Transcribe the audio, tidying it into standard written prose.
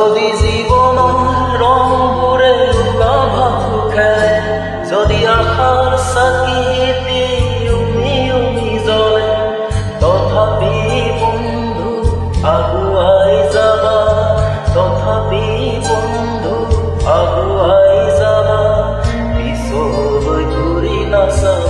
যদি জীৱনৰ ৰংবোৰে নাভাবো খেলে, যদি আশাৰ চাকিটি উমি উমি জ্বলে, তথাপি বন্ধু আগুৱাই যাবা, তথাপি বন্ধু আগুৱাই যাবা, পিছলৈ ঘূৰি নাচা